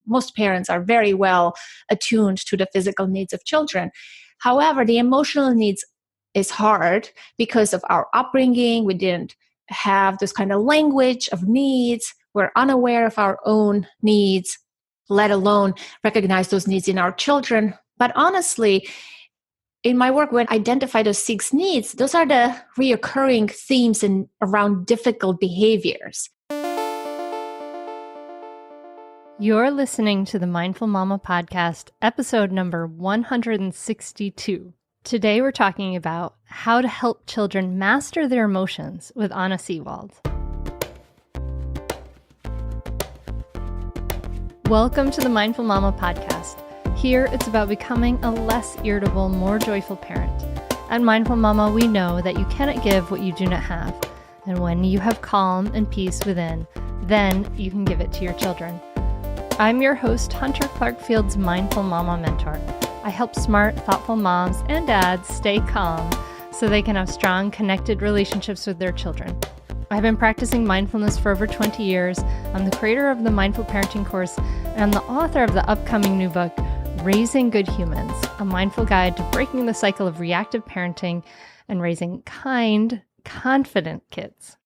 most parents are very well attuned to the physical needs of children. However, the emotional needs is hard because of our upbringing. We didn't have this kind of language of needs. We're unaware of our own needs, let alone recognize those needs in our children. But honestly, in my work, when I identify those 6 needs, those are the reoccurring themes around difficult behaviors. You're listening to the Mindful Mama podcast, episode number 162. Today we're talking about how to help children master their emotions with Anna Seewald. Welcome to the Mindful Mama podcast. Here it's about becoming a less irritable, more joyful parent. At Mindful Mama, we know that you cannot give what you do not have. And when you have calm and peace within, then you can give it to your children. I'm your host, Hunter Clark-Field's Mindful Mama mentor. I help smart, thoughtful moms and dads stay calm so they can have strong, connected relationships with their children. I've been practicing mindfulness for over 20 years. I'm the creator of the Mindful Parenting course, and I'm the author of the upcoming new book, Raising Good Humans, a mindful guide to breaking the cycle of reactive parenting and raising kind, confident kids.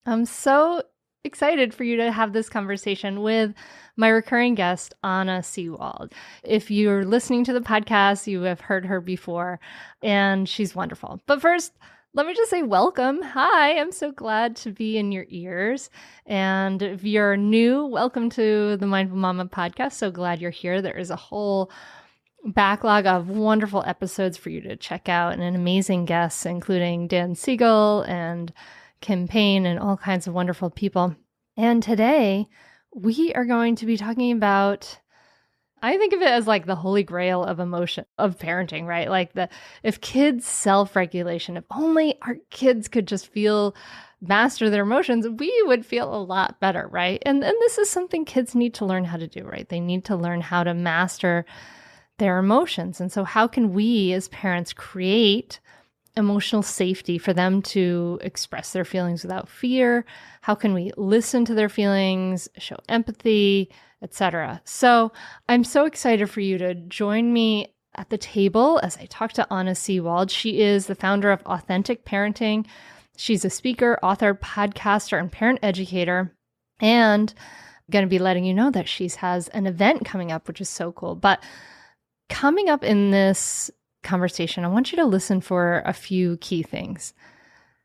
I'm so excited for you to have this conversation with my recurring guest, Anna Seewald. If you're listening to the podcast, you have heard her before, and she's wonderful. But first, let me just say welcome. Hi, I'm so glad to be in your ears. And if you're new, welcome to the Mindful Mama podcast. So glad you're here. There is a whole backlog of wonderful episodes for you to check out and an amazing guests, including Dan Siegel and Kim Payne and all kinds of wonderful people. And today we are going to be talking about, I think of it as like the holy grail of emotion, of parenting, right? Like if kids' self-regulation, if only our kids could just master their emotions, we would feel a lot better, right? And this is something kids need to learn how to do, right? They need to learn how to master their emotions. And so how can we as parents create emotional safety for them to express their feelings without fear? How can we listen to their feelings, show empathy, etc.? So I'm so excited for you to join me at the table as I talk to Anna Seewald. She is the founder of Authentic Parenting. She's a speaker, author, podcaster, and parent educator. And I'm going to be letting you know that she has an event coming up, which is so cool. But coming up in this conversation, I want you to listen for a few key things.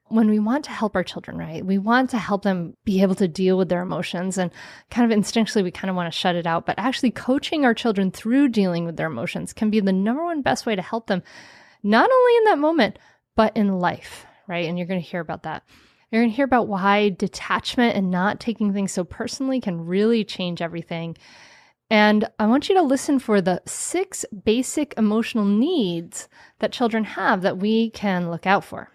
When we want to help our children, right? We want to help them be able to deal with their emotions, and kind of instinctually we kind of want to shut it out, but actually coaching our children through dealing with their emotions can be the number one best way to help them, not only in that moment, but in life, right? And you're going to hear about that. You're going to hear about why detachment and not taking things so personally can really change everything. And I want you to listen for the 6 basic emotional needs that children have that we can look out for.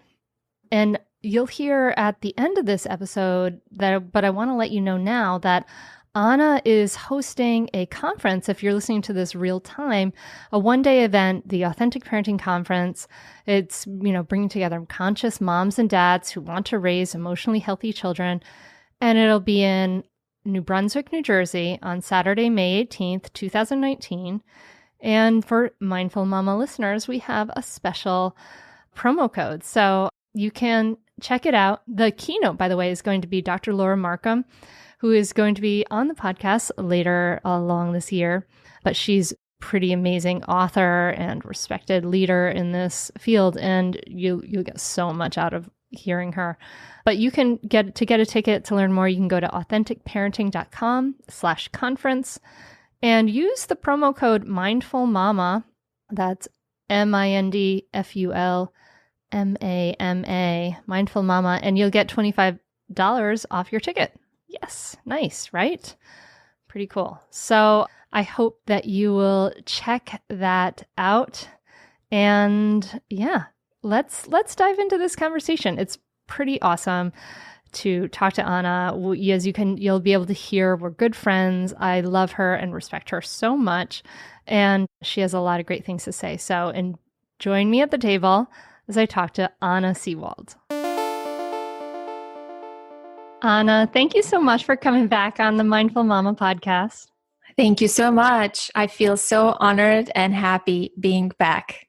And you'll hear at the end of this episode but I want to let you know now that Anna is hosting a conference. If you're listening to this real time, a 1-day event, the Authentic Parenting Conference. It's, bringing together conscious moms and dads who want to raise emotionally healthy children. And it'll be in New Brunswick, New Jersey on Saturday, May 18th, 2019. And for Mindful Mama listeners, we have a special promo code. So you can check it out. The keynote, by the way, is going to be Dr. Laura Markham, who is going to be on the podcast later along this year. But she's pretty amazing author and respected leader in this field. And you'll get so much out of hearing her. But you can get a ticket to learn more. You can go to authenticparenting.com/conference and use the promo code Mindful Mama. That's MINDFULMAMA, Mindful Mama, and you'll get $25 off your ticket. Yes, nice, right? Pretty cool. So I hope that you will check that out. And yeah, let's dive into this conversation. It's pretty awesome to talk to Anna. As you'll be able to hear, we're good friends. I love her and respect her so much. And she has a lot of great things to say. So, join me at the table as I talk to Anna Seewald. Anna, thank you so much for coming back on the Mindful Mama podcast. Thank you so much. I feel so honored and happy being back.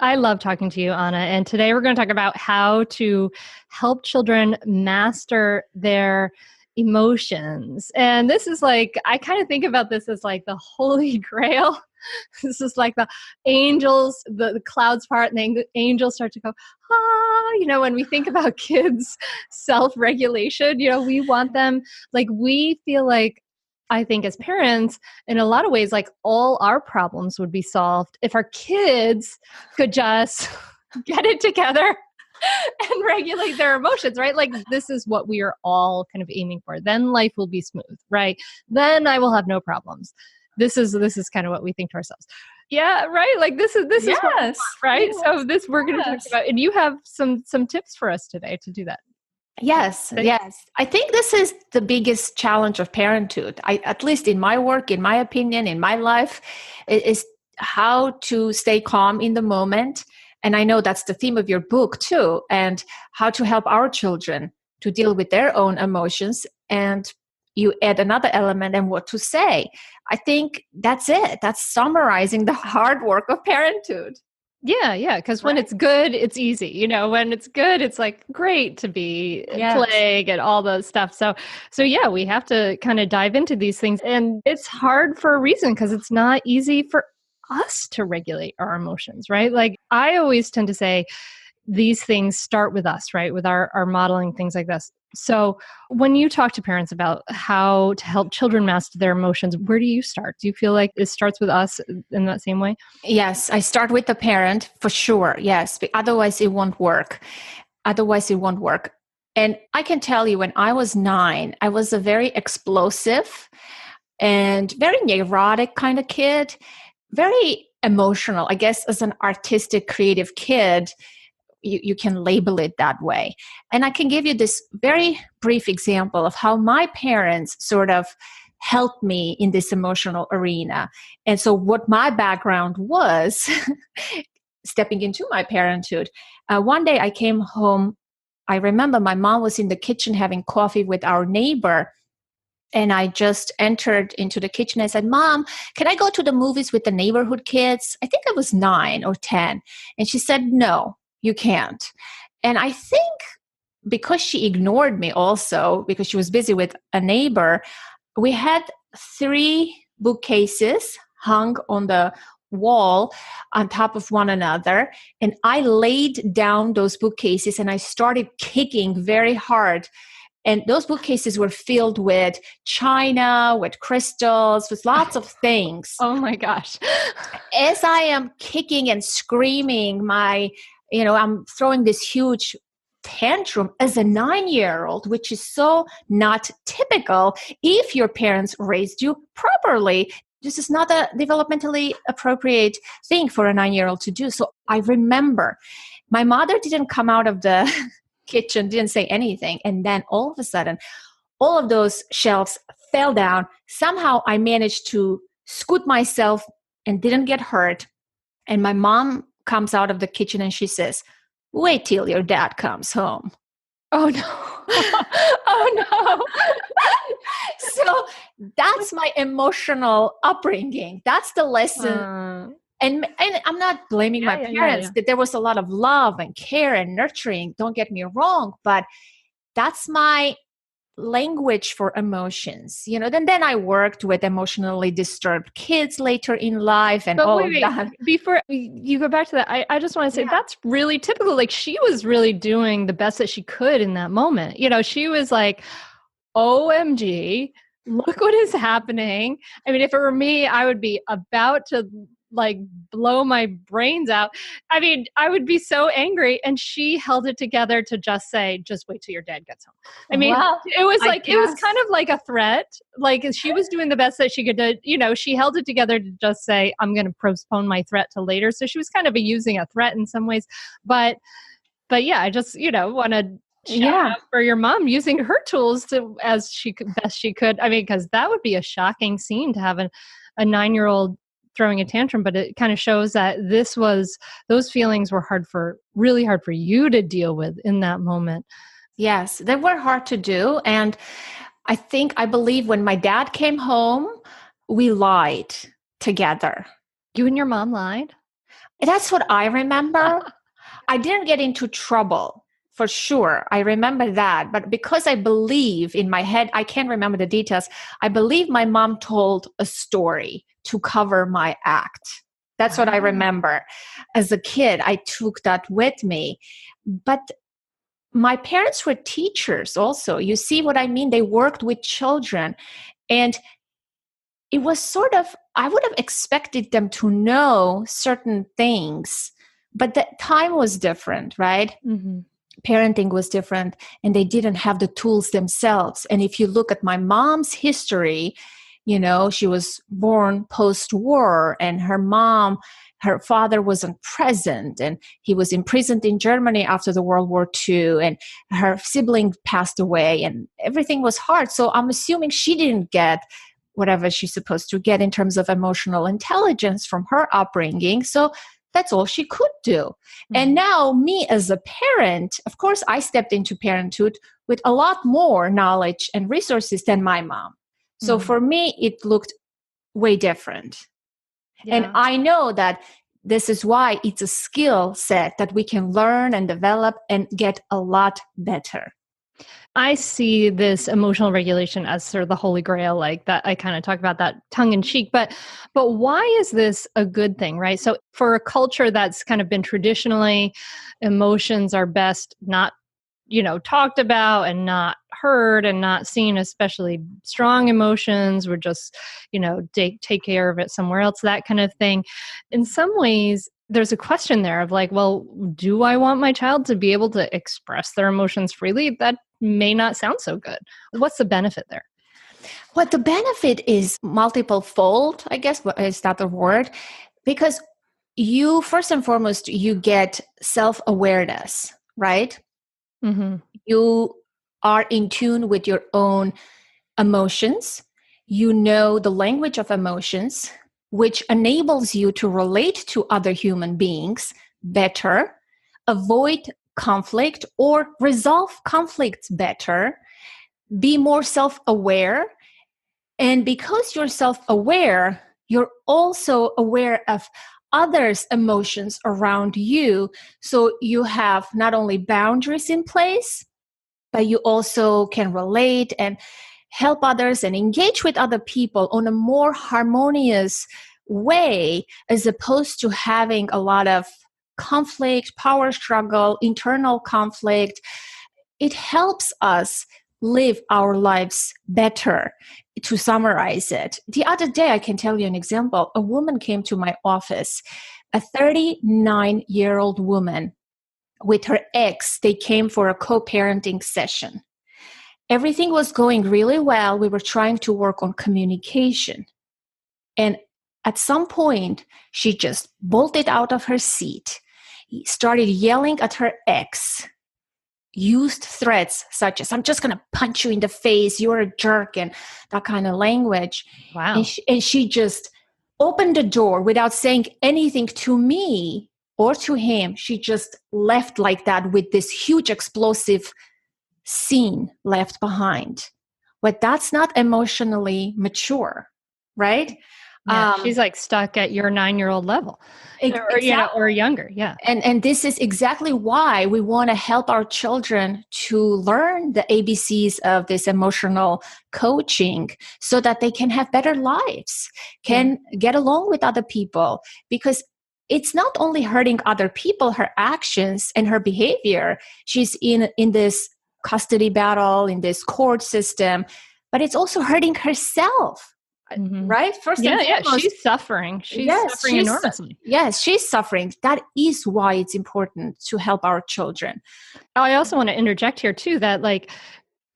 I love talking to you, Anna. And today we're going to talk about how to help children master their emotions. And this is like, I kind of think about this as like the holy grail. This is like the angels, the clouds part, and the angels start to go, when we think about kids' self-regulation, we want them, like, we feel like, I think as parents, in a lot of ways, like all our problems would be solved if our kids could just get it together and regulate their emotions, right? Like this is what we are all kind of aiming for. Then life will be smooth, right? Then I will have no problems. This is kind of what we think to ourselves. Yeah, right. Like this is what we want, right? Yes, so this we're going to talk about, and you have some tips for us today to do that. Yes. I think this is the biggest challenge of parenthood. At least in my work, in my opinion, in my life, is how to stay calm in the moment. And I know that's the theme of your book too, and how to help our children to deal with their own emotions. And you add another element and what to say. I think that's it. That's summarizing the hard work of parenthood. Yeah. Because when it's good, it's easy. When it's good, it's like great to be playing and all those stuff. So yeah, we have to kind of dive into these things. And it's hard for a reason, because it's not easy for us to regulate our emotions, right? Like I always tend to say these things start with us, right? With our modeling, things like this. So when you talk to parents about how to help children master their emotions, where do you start? Do you feel like it starts with us in that same way? Yes, I start with the parent for sure. Yes, but otherwise it won't work. And I can tell you, when I was 9, I was a very explosive and very neurotic kind of kid, very emotional. I guess as an artistic, creative kid, you can label it that way. And I can give you this very brief example of how my parents sort of helped me in this emotional arena. And so what my background was, stepping into my parenthood, one day I came home. I remember my mom was in the kitchen having coffee with our neighbor. And I just entered into the kitchen and said, "Mom, can I go to the movies with the neighborhood kids?" I think I was 9 or 10. And she said, "No, you can't." And I think because she ignored me also, because she was busy with a neighbor, we had 3 bookcases hung on the wall on top of one another. And I laid down those bookcases and I started kicking very hard. And those bookcases were filled with china, with crystals, with lots of things. Oh my gosh. As I am kicking and screaming, I'm throwing this huge tantrum as a 9-year-old, which is so not typical if your parents raised you properly. This is not a developmentally appropriate thing for a 9-year-old to do. So I remember my mother didn't come out of the kitchen, didn't say anything. And then all of a sudden, all of those shelves fell down. Somehow I managed to scoot myself and didn't get hurt. And my mom comes out of the kitchen and she says, "Wait till your dad comes home." Oh no. Oh no. So that's my emotional upbringing. That's the lesson. And I'm not blaming my parents. That there was a lot of love and care and nurturing. Don't get me wrong, but that's my language for emotions. Then I worked with emotionally disturbed kids later in life and all of that. Before you go back to that, I just want to say that's really typical. Like she was really doing the best that she could in that moment. She was like, OMG, look what is happening. I mean, if it were me, I would be about to like blow my brains out. I mean, I would be so angry. And she held it together to just say, "Just wait till your dad gets home." I mean, it was kind of like a threat. Like she was doing the best that she could do. She held it together to just say, "I'm going to postpone my threat to later." So she was kind of using a threat in some ways. But yeah, I just, want to shout out for your mom using her tools best she could. I mean, because that would be a shocking scene to have a 9-year-old throwing a tantrum, but it kind of shows that those feelings were really hard for you to deal with in that moment. Yes, they were hard to do. And I believe when my dad came home, we lied together. You and your mom lied? That's what I remember. I didn't get into trouble for sure. I remember that. But because I believe in my head, I can't remember the details. I believe my mom told a story to cover my act. That's what I remember. As a kid, I took that with me. But my parents were teachers also. You see what I mean? They worked with children. And it was sort of, I would have expected them to know certain things, but the time was different, right? Mm-hmm. Parenting was different, and they didn't have the tools themselves. And if you look at my mom's history, she was born post-war, and her father wasn't present, and he was imprisoned in Germany after the World War II, and her sibling passed away, and everything was hard. So I'm assuming she didn't get whatever she's supposed to get in terms of emotional intelligence from her upbringing. So that's all she could do. Mm-hmm. And now me as a parent, of course, I stepped into parenthood with a lot more knowledge and resources than my mom. So for me, it looked way different. Yeah. And I know that this is why it's a skill set that we can learn and develop and get a lot better. I see this emotional regulation as sort of the holy grail, like that. I kind of talk about that tongue in cheek, but why is this a good thing, right? So for a culture that's kind of been traditionally, emotions are best not, talked about and not heard and not seen, especially strong emotions. We're just, take care of it somewhere else, that kind of thing. In some ways, there's a question there of like, well, do I want my child to be able to express their emotions freely? That may not sound so good. What's the benefit there? Well, the benefit is multiple fold, I guess. Is that the word? Because you, first and foremost, you get self-awareness, right? Mm-hmm. You are in tune with your own emotions. You know the language of emotions, which enables you to relate to other human beings better, avoid conflict or resolve conflicts better, be more self-aware. And because you're self-aware, you're also aware of others' emotions around you. So you have not only boundaries in place, but you also can relate and help others and engage with other people on a more harmonious way, as opposed to having a lot of conflict, power struggle, internal conflict. It helps us live our lives better. To summarize it, the other day, I can tell you an example. A woman came to my office, a 39-year-old woman with her ex. They came for a co-parenting session. Everything was going really well. We were trying to work on communication. And at some point, she just bolted out of her seat, started yelling at her ex, used threats such as, I'm just going to punch you in the face, you're a jerk, and that kind of language. Wow. And she just opened the door without saying anything to me or to him. She just left like that with this huge explosive scene left behind. But that's not emotionally mature, right? Yeah, she's like stuck at your 9-year-old level, or younger. Yeah. And this is exactly why we want to help our children to learn the ABCs of this emotional coaching so that they can have better lives, can get along with other people, because it's not only hurting other people, her actions and her behavior. She's in this custody battle, in this court system, but it's also hurting herself. Mm-hmm. Right? First and foremost, she's suffering. She's suffering enormously. Yes, she's suffering. That is why it's important to help our children. I also want to interject here too, that like,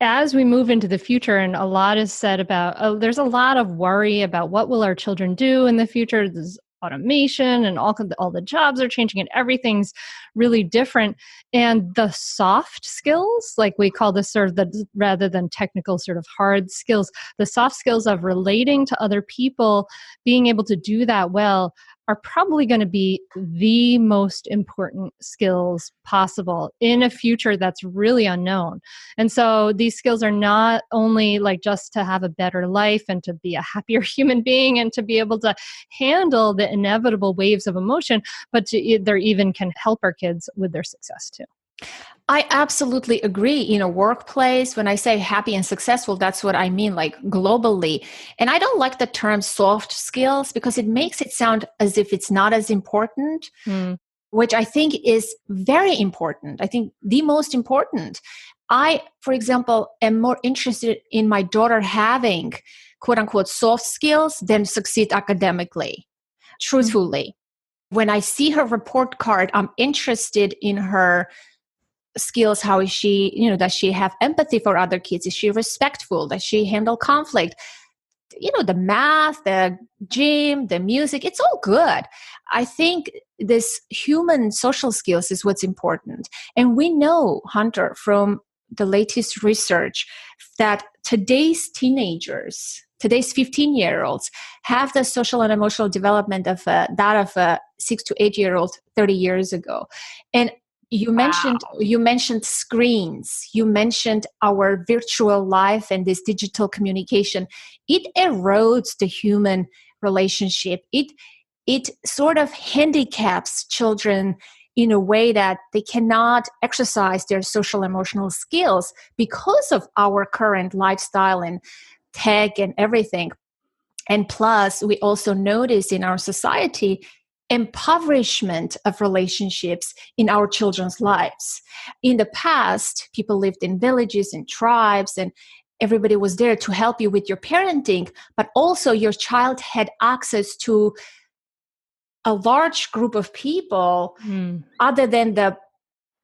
as we move into the future, and a lot is said about, there's a lot of worry about what will our children do in the future. There's automation and all the jobs are changing and everything's really different. And the soft skills, like we call this sort of rather than technical sort of hard skills, the soft skills of relating to other people, being able to do that well, are probably going to be the most important skills possible in a future that's really unknown. And so these skills are not only like just to have a better life and to be a happier human being and to be able to handle the inevitable waves of emotion, but they even can help our kids with their success too. I absolutely agree. In a workplace, when I say happy and successful, that's what I mean, like globally. And I don't like the term soft skills because it makes it sound as if it's not as important, which I think is very important. I think the most important. I, for example, am more interested in my daughter having quote unquote soft skills than succeed academically, truthfully. When I see her report card, I'm interested in her skills. How is she, does she have empathy for other kids? Is she respectful? Does she handle conflict? The math, the gym, the music, it's all good. I think this human social skills is what's important. And we know, Hunter, from the latest research that today's teenagers, today's 15-year-olds have the social and emotional development of that of a 6 to 8-year-old 30 years ago. And you mentioned screens. You mentioned our virtual life and this digital communication. It erodes the human relationship. It sort of handicaps children in a way that they cannot exercise their social emotional skills because of our current lifestyle and tech and everything. And plus, we also notice in our society impoverishment of relationships in our children's lives. In the past, people lived in villages and tribes, and everybody was there to help you with your parenting, but also your child had access to a large group of people other than the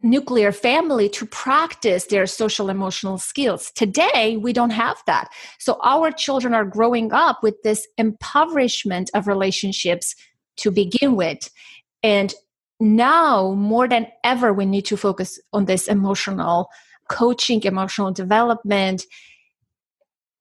nuclear family to practice their social emotional skills. Today, we don't have that. So our children are growing up with this impoverishment of relationships to begin with. And now, more than ever, we need to focus on this emotional coaching, emotional development.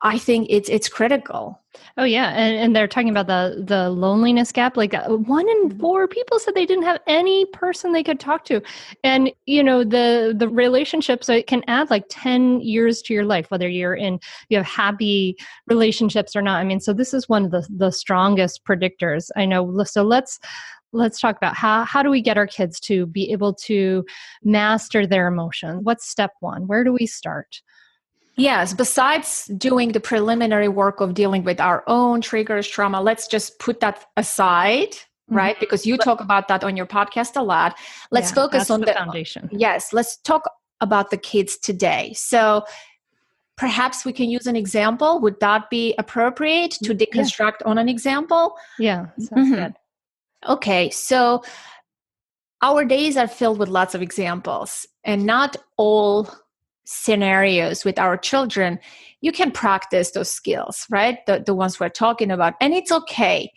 I think it's critical. Oh yeah, and they're talking about the loneliness gap. Like 1 in 4 people said they didn't have any person they could talk to, and the relationships, so it can add like 10 years to your life, whether you have happy relationships or not. I mean, so this is one of the strongest predictors I know. So let's talk about how do we get our kids to be able to master their emotions? What's step 1? Where do we start? Yes, besides doing the preliminary work of dealing with our own triggers, trauma, let's just put that aside, right? Because you talk about that on your podcast a lot. Let's focus on the foundation. Yes, let's talk about the kids today. So perhaps we can use an example. Would that be appropriate to deconstruct on an example? Yeah, sounds good. Okay, so our days are filled with lots of examples, and not all scenarios with our children, you can practice those skills, right? The ones we're talking about. And it's okay.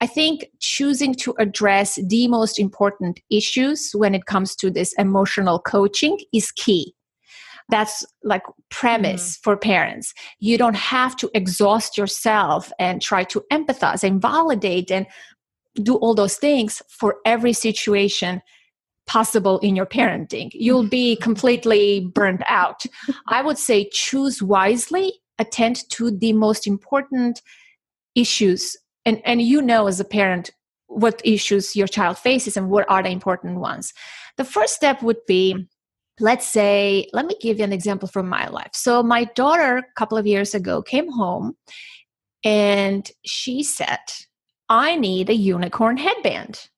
I think choosing to address the most important issues when it comes to this emotional coaching is key. That's like premise for parents. You don't have to exhaust yourself and try to empathize and validate and do all those things for every situation possible in your parenting. You'll be completely burned out. I would say choose wisely, attend to the most important issues. And as a parent, what issues your child faces and what are the important ones. The first step would be, let me give you an example from my life. So my daughter, a couple of years ago, came home and she said, I need a unicorn headband.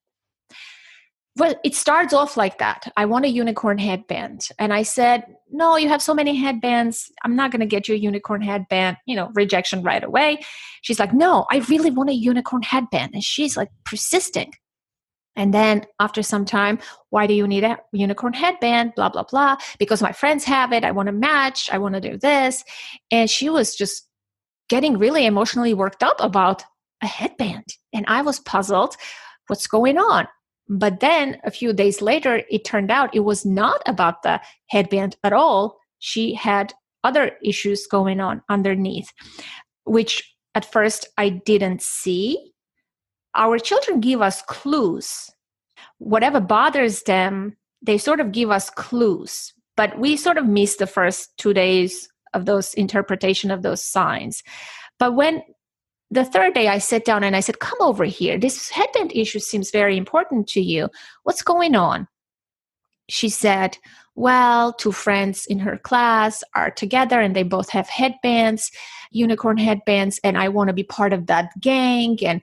Well, it starts off like that. I want a unicorn headband. And I said, no, you have so many headbands. I'm not going to get you a unicorn headband, rejection right away. She's like, no, I really want a unicorn headband. And she's like persisting. And then after some time, why do you need a unicorn headband? Blah, blah, blah. Because my friends have it. I want to match. I want to do this. And she was just getting really emotionally worked up about a headband. And I was puzzled. What's going on? But then a few days later, it turned out it was not about the headband at all. She had other issues going on underneath, which at first I didn't see. our children give us clues. Whatever bothers them, they sort of give us clues, but we sort of miss the first 2 days of those interpretation of those signs. But when the third day I sat down and I said, come over here. This headband issue seems very important to you. What's going on? She said, well, 2 friends in her class are together and they both have headbands, unicorn headbands, and I want to be part of that gang. And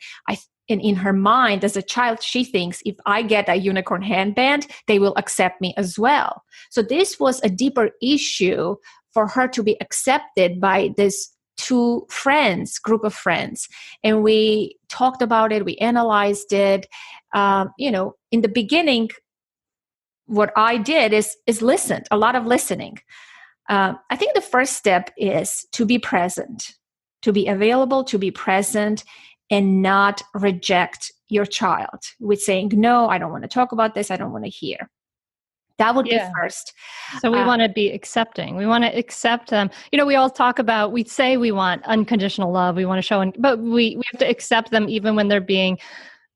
in her mind, as a child, she thinks if I get a unicorn headband, they will accept me as well. So this was a deeper issue for her to be accepted by this 2 friends, group of friends. And we talked about it, we analyzed it. In the beginning, what I did is listened, a lot of listening. I think the first step is to be present, to be available, to be present, and not reject your child with saying, no, I don't want to talk about this. I don't want to hear. That would be first. So we want to be accepting. We want to accept them. We all talk about, we say we want unconditional love. We want to show, but we have to accept them even when they're being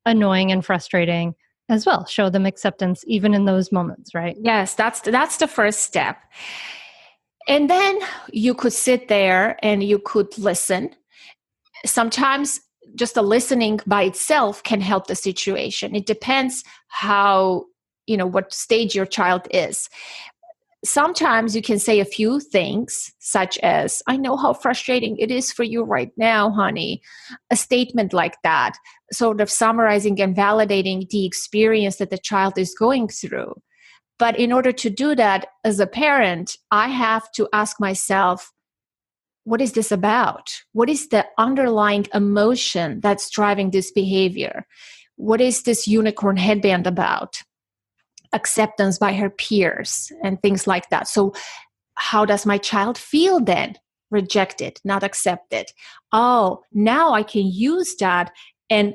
annoying and frustrating as well. Show them acceptance even in those moments, right? Yes, that's the first step. And then you could sit there and you could listen. Sometimes just the listening by itself can help the situation. It depends how, what stage your child is. Sometimes you can say a few things such as, I know how frustrating it is for you right now, honey. A statement like that, sort of summarizing and validating the experience that the child is going through. But in order to do that as a parent, I have to ask myself, what is this about? What is the underlying emotion that's driving this behavior? What is this unicorn headband about? Acceptance by her peers and things like that. So how does my child feel then? Rejected, not accepted. Oh, now I can use that and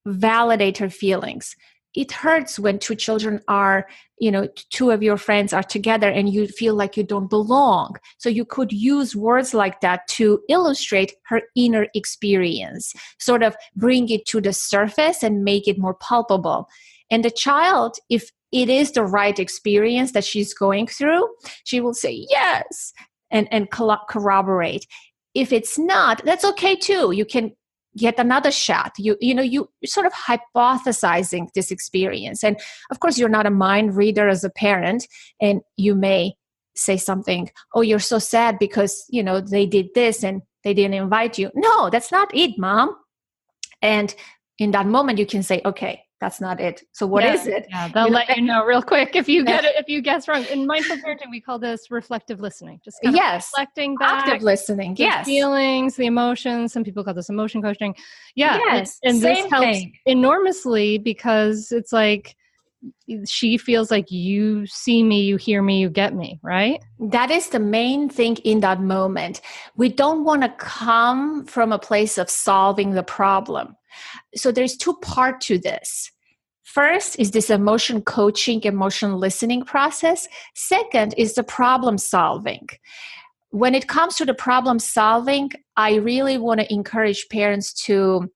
validate her feelings. It hurts when 2 children are, 2 of your friends are together and you feel like you don't belong. So you could use words like that to illustrate her inner experience, sort of bring it to the surface and make it more palpable. And the child, if it is the right experience that she's going through, she will say yes and corroborate. If it's not, that's okay too. You can get another shot. You sort of hypothesizing this experience. And of course, you're not a mind reader as a parent, and you may say something, oh, you're so sad because, they did this and they didn't invite you. No, that's not it, Mom. And in that moment, you can say, okay, that's not it. So what is it? Yeah, they'll let you know real quick if you get it, if you guess wrong. In mindful parenting, we call this reflective listening. Just kind of reflecting back. Active listening. The feelings, the emotions. Some people call this emotion coaching. Yeah. Yes. And this helps enormously because it's like she feels like you see me, you hear me, you get me, right? That is the main thing in that moment. We don't want to come from a place of solving the problem. So there's 2 parts to this. First is this emotion coaching, emotion listening process. Second is the problem solving. When it comes to the problem solving, I really want to encourage parents to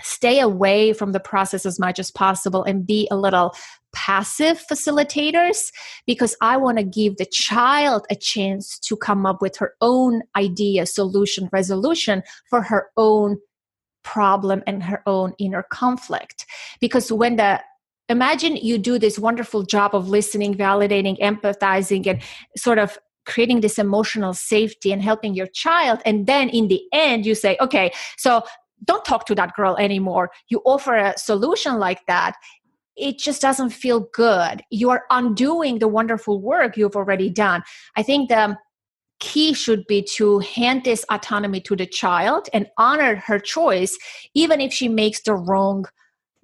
stay away from the process as much as possible and be a little passive facilitators, because I want to give the child a chance to come up with her own idea, solution, resolution for her own problem and her own inner conflict. Because imagine you do this wonderful job of listening, validating, empathizing, and sort of creating this emotional safety and helping your child. And then in the end, you say, okay, so don't talk to that girl anymore. You offer a solution like that. It just doesn't feel good. You are undoing the wonderful work you've already done. I think the key should be to hand this autonomy to the child and honor her choice, even if she makes the wrong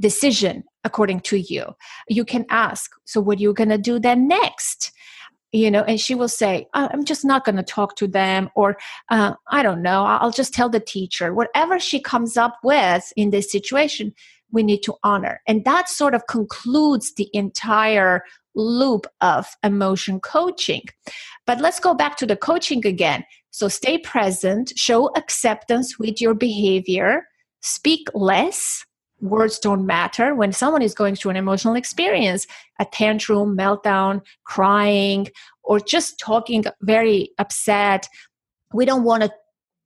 decision according to you. You can ask, so what are you going to do then next? And she will say, I'm just not going to talk to them, or I don't know, I'll just tell the teacher. Whatever she comes up with in this situation, we need to honor. And that sort of concludes the entire loop of emotion coaching. But let's go back to the coaching again. So stay present, show acceptance with your behavior, speak less, words don't matter. When someone is going through an emotional experience, a tantrum, meltdown, crying, or just talking very upset, we don't want to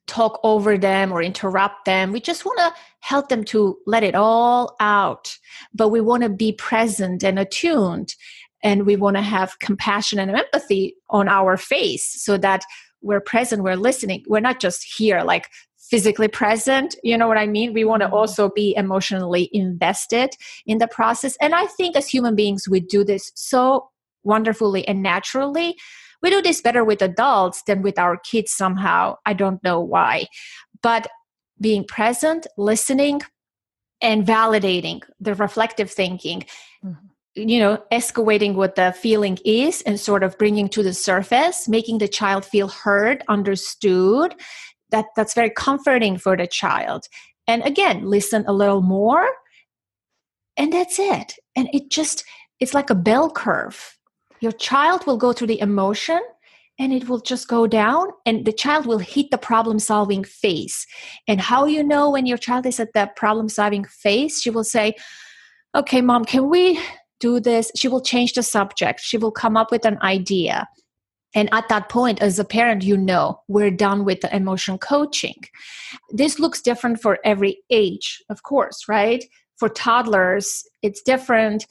talk over them or interrupt them. We just want to help them to let it all out. But we want to be present and attuned. And we want to have compassion and empathy on our face so that we're present, we're listening. We're not just here, like physically present. You know what I mean? We want to also be emotionally invested in the process. And I think as human beings, we do this so wonderfully and naturally. We do this better with adults than with our kids somehow. I don't know why. But being present, listening, and validating the reflective thinking, excavating what the feeling is and sort of bringing to the surface, making the child feel heard, understood, that's very comforting for the child. And again, listen a little more, and that's it. And it's like a bell curve. Your child will go through the emotion and it will just go down, and the child will hit the problem-solving phase. And how you know when your child is at the problem-solving phase? She will say, okay, Mom, can we do this? She will change the subject. She will come up with an idea. And at that point, as a parent, we're done with the emotion coaching. This looks different for every age, of course, right? For toddlers, it's different.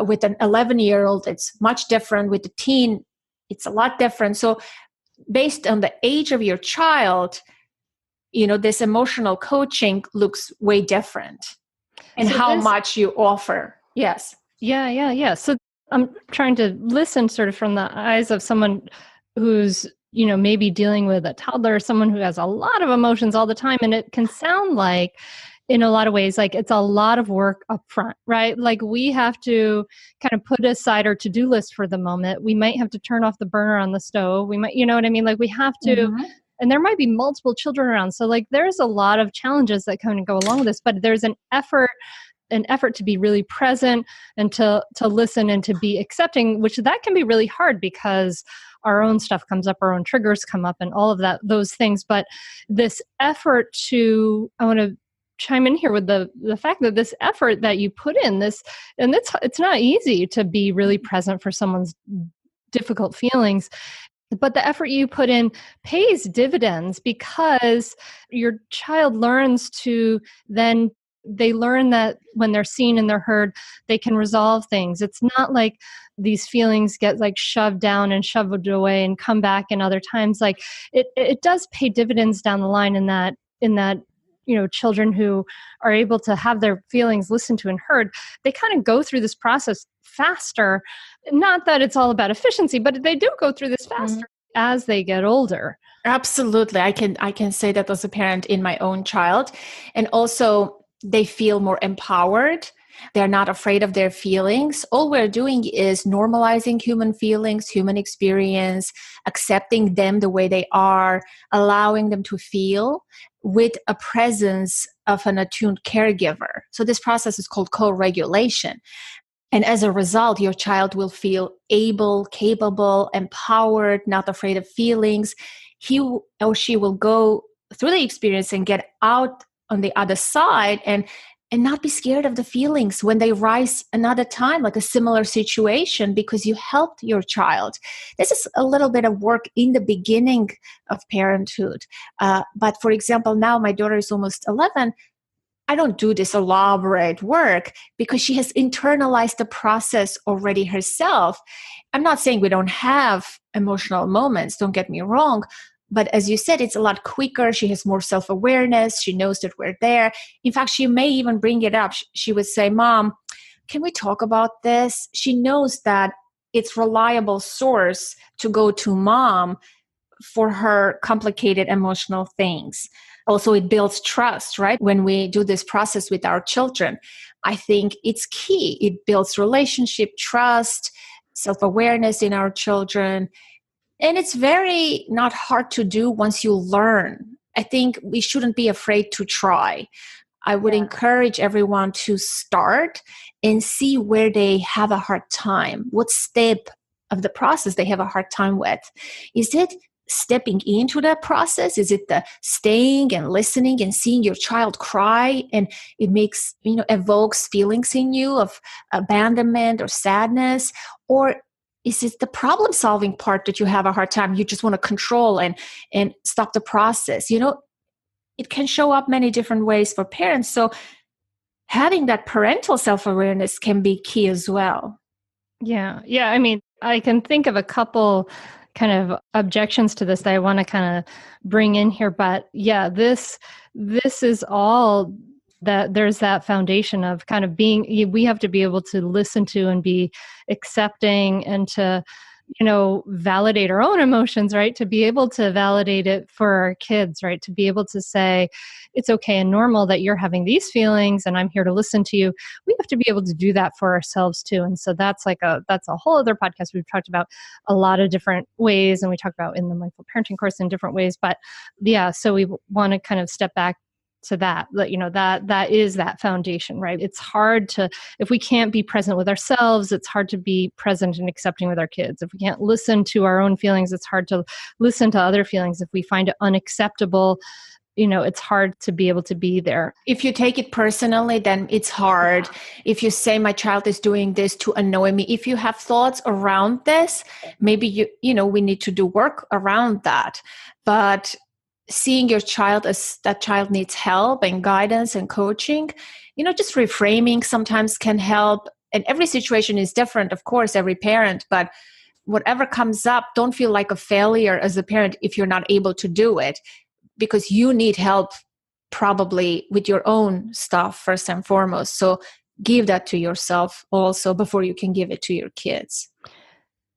With an 11-year-old, it's much different. With a teen, it's a lot different. So based on the age of your child, this emotional coaching looks way different. And so how much you offer. Yes. Yeah. So I'm trying to listen sort of from the eyes of someone who's, maybe dealing with a toddler, someone who has a lot of emotions all the time. And it can sound like, in a lot of ways, like it's a lot of work up front, right? Like we have to kind of put aside our to-do list for the moment. We might have to turn off the burner on the stove. We might, you know what I mean? Like we have to, and there might be multiple children around. So like there's a lot of challenges that kind of go along with this, but there's an effort to be really present and to listen and to be accepting, which that can be really hard because our own stuff comes up, our own triggers come up and all of those things. But this effort I want to chime in here with the fact that this effort that you put in this, and it's not easy to be really present for someone's difficult feelings, but the effort you put in pays dividends because your child learns to then they learn that when they're seen and they're heard, they can resolve things. It's not like these feelings get like shoved down and shoved away and come back in other times. Like it does pay dividends down the line in that children who are able to have their feelings listened to and heard, they kind of go through this process faster. Not that it's all about efficiency, but they do go through this faster as they get older. Absolutely. I can say that as a parent in my own child. And also they feel more empowered. They're not afraid of their feelings. All we're doing is normalizing human feelings, human experience, accepting them the way they are, allowing them to feel with a presence of an attuned caregiver. So this process is called co-regulation. And as a result, your child will feel able, capable, empowered, not afraid of feelings. He or she will go through the experience and get out on the other side and not be scared of the feelings when they rise another time, like a similar situation, because you helped your child. This is a little bit of work in the beginning of parenthood. But for example, now my daughter is almost 11. I don't do this elaborate work because she has internalized the process already herself. I'm not saying we don't have emotional moments, don't get me wrong. But as you said, it's a lot quicker. She has more self-awareness. She knows that we're there. In fact, she may even bring it up. She would say, Mom, can we talk about this? She knows that it's reliable source to go to Mom for her complicated emotional things. Also, it builds trust, right? When we do this process with our children, I think it's key. It builds relationship, trust, self-awareness in our children. And it's very not hard to do once you learn. I think we shouldn't be afraid to try. I would encourage everyone to start and see where they have a hard time. What step of the process they have a hard time with? Is it stepping into that process? Is it the staying and listening and seeing your child cry, and it makes, evokes feelings in you of abandonment or sadness? Or is it the problem solving part that you have a hard time? You just want to control and stop the process. It can show up many different ways for parents. So having that parental self-awareness can be key as well. Yeah. Yeah. I mean, I can think of a couple kind of objections to this that I want to kind of bring in here. But yeah, this is all that there's that foundation of kind of we have to be able to listen to and be accepting and to, validate our own emotions, right? To be able to validate it for our kids, right? To be able to say, it's okay and normal that you're having these feelings and I'm here to listen to you. We have to be able to do that for ourselves too. And so that's a whole other podcast. We've talked about a lot of different ways, and we talk about in the mindful parenting course in different ways. But yeah, so we want to kind of step back to that is that foundation, right? It's hard if we can't be present with ourselves, it's hard to be present and accepting with our kids. If we can't listen to our own feelings, it's hard to listen to other feelings. If we find it unacceptable, it's hard to be able to be there. If you take it personally, then it's hard. If you say my child is doing this to annoy me, if you have thoughts around this, maybe we need to do work around that. But seeing your child as that child needs help and guidance and coaching, just reframing sometimes can help. And every situation is different, of course, every parent, but whatever comes up, don't feel like a failure as a parent if you're not able to do it, because you need help probably with your own stuff first and foremost. So give that to yourself also before you can give it to your kids.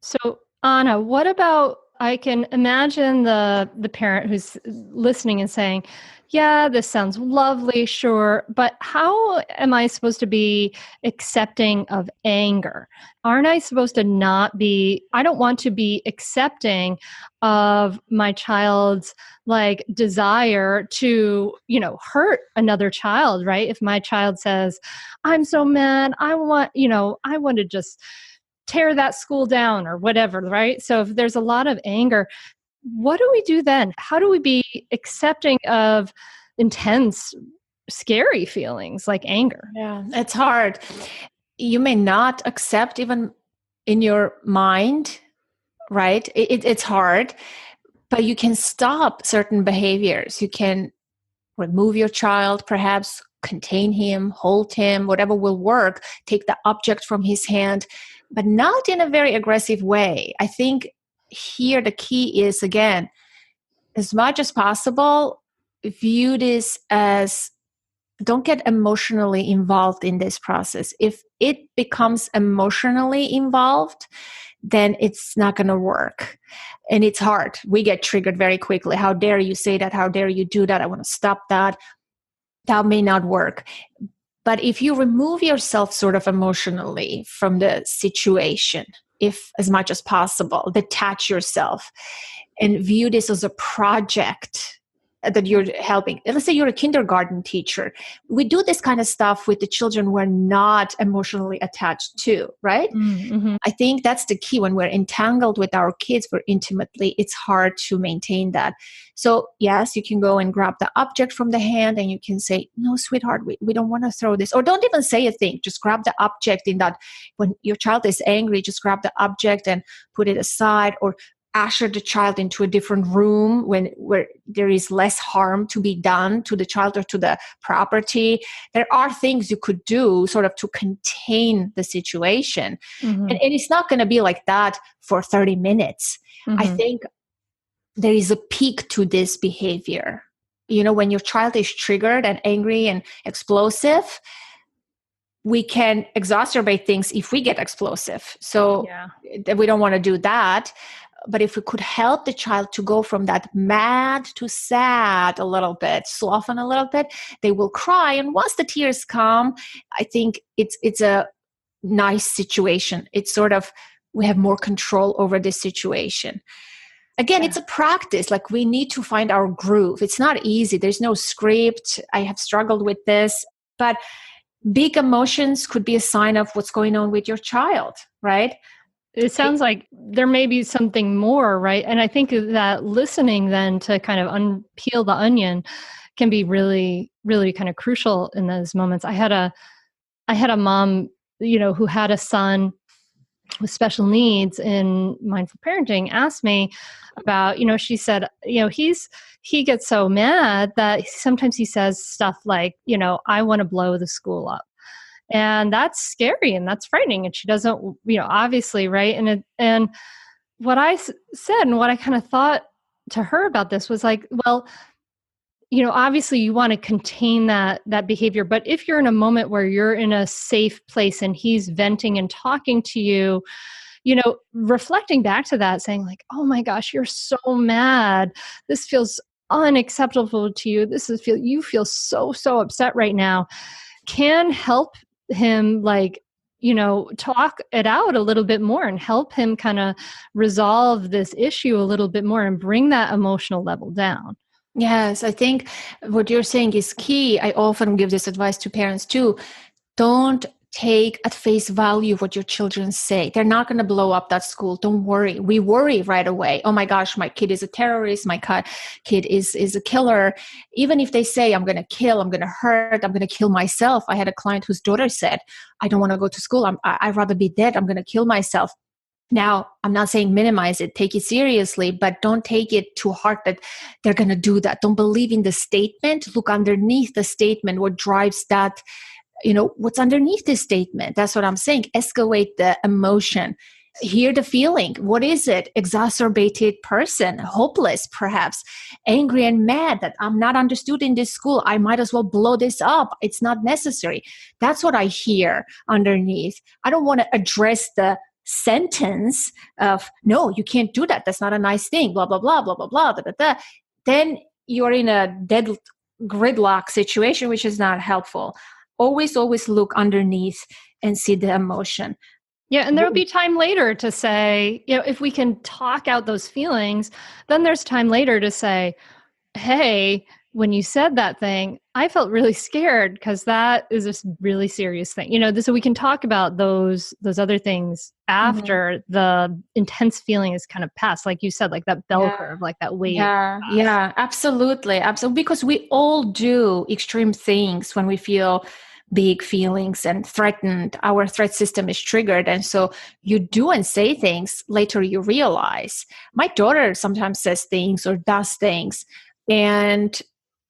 So Anna, what about, I can imagine the parent who's listening and saying, yeah, this sounds lovely, sure, but how am I supposed to be accepting of anger? Aren't I supposed to I don't want to be accepting of my child's desire to, hurt another child, right? If my child says, I'm so mad, I want to just tear that school down or whatever, right? So if there's a lot of anger, what do we do then? How do we be accepting of intense, scary feelings like anger? Yeah, it's hard. You may not accept even in your mind, right? It's hard, but you can stop certain behaviors. You can remove your child, perhaps contain him, hold him, whatever will work, take the object from his hand, but not in a very aggressive way. I think here the key is, again, as much as possible, view this as, don't get emotionally involved in this process. If it becomes emotionally involved, then it's not going to work. And it's hard. We get triggered very quickly. How dare you say that? How dare you do that? I want to stop that. That may not work. But if you remove yourself sort of emotionally from the situation, if as much as possible, detach yourself and view this as a project that you're helping. Let's say you're a kindergarten teacher. We do this kind of stuff with the children we're not emotionally attached to, right? Mm-hmm. I think that's the key. When we're entangled with our kids, we're intimately, it's hard to maintain that. So yes, you can go and grab the object from the hand and you can say, no, sweetheart, we don't want to throw this. Or don't even say a thing. Just grab the object. In that, when your child is angry, just grab the object and put it aside, or usher the child into a different room where there is less harm to be done to the child or to the property. There are things you could do sort of to contain the situation. Mm-hmm. And it's not going to be like that for 30 minutes. Mm-hmm. I think there is a peak to this behavior. When your child is triggered and angry and explosive, we can exacerbate things if we get explosive. So we don't want to do that. But if we could help the child to go from that mad to sad a little bit, soften a little bit, they will cry. And once the tears come, I think it's a nice situation. It's sort of, we have more control over this situation. Again, it's a practice. We need to find our groove. It's not easy. There's no script. I have struggled with this. But big emotions could be a sign of what's going on with your child, right? It sounds like there may be something more, right? And I think that listening then to kind of unpeel the onion can be really, really kind of crucial in those moments. I had a mom, who had a son with special needs in mindful parenting asked me about, she said, he gets so mad that sometimes he says stuff like, I want to blow the school up. And that's scary and that's frightening. And she doesn't, obviously, right. And what said and what I kind of thought to her about this was like, well, obviously you want to contain that behavior, but if you're in a moment where you're in a safe place and he's venting and talking to you, reflecting back to that, saying like, oh my gosh, you're so mad. This feels unacceptable to you. You feel so upset right now, can help him talk it out a little bit more and help him kind of resolve this issue a little bit more and bring that emotional level down. Yes, I think what you're saying is key. I often give this advice to parents too. Don't take at face value what your children say. They're not going to blow up that school. Don't worry. We worry right away. Oh my gosh, my kid is a terrorist. My kid is a killer. Even if they say, I'm going to kill, I'm going to hurt, I'm going to kill myself. I had a client whose daughter said, I don't want to go to school. I'd rather be dead. I'm going to kill myself. Now, I'm not saying minimize it, take it seriously, but don't take it to heart that they're going to do that. Don't believe in the statement. Look underneath the statement. What drives that? What's underneath this statement? That's what I'm saying. Escalate the emotion. Hear the feeling. What is it? Exacerbated person, hopeless, perhaps, angry and mad that I'm not understood in this school. I might as well blow this up. It's not necessary. That's what I hear underneath. I don't want to address the sentence of, no, you can't do that. That's not a nice thing, blah, blah, blah, blah, blah, blah, da, da, da. Then you're in a dead gridlock situation, which is not helpful. Always look underneath and see the emotion. Yeah. And there'll be time later to say, if we can talk out those feelings, then there's time later to say, hey, when you said that thing, I felt really scared because that is a really serious thing. So we can talk about those other things after the intense feeling is kind of passed. Like you said, like that bell curve, like that wave. Yeah, absolutely. Absolutely. Because we all do extreme things when we feel big feelings and threatened. Our threat system is triggered. And so you do and say things later you realize. My daughter sometimes says things or does things, and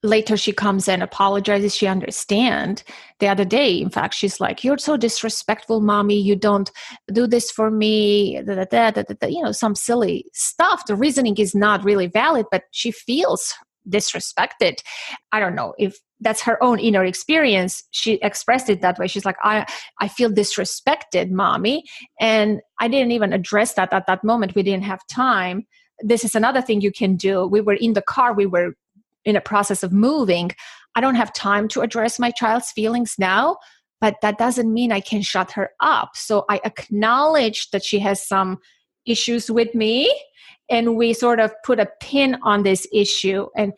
later she comes and apologizes. She understands. The other day, in fact, she's like, you're so disrespectful, mommy. You don't do this for me. Some silly stuff. The reasoning is not really valid, but she feels disrespected. I don't know if that's her own inner experience. She expressed it that way. She's like, I feel disrespected, mommy. And I didn't even address that at that moment. We didn't have time. This is another thing you can do. We were in the car. We were in a process of moving. I don't have time to address my child's feelings now, but that doesn't mean I can shut her up. So I acknowledge that she has some issues with me, and we sort of put a pin on this issue and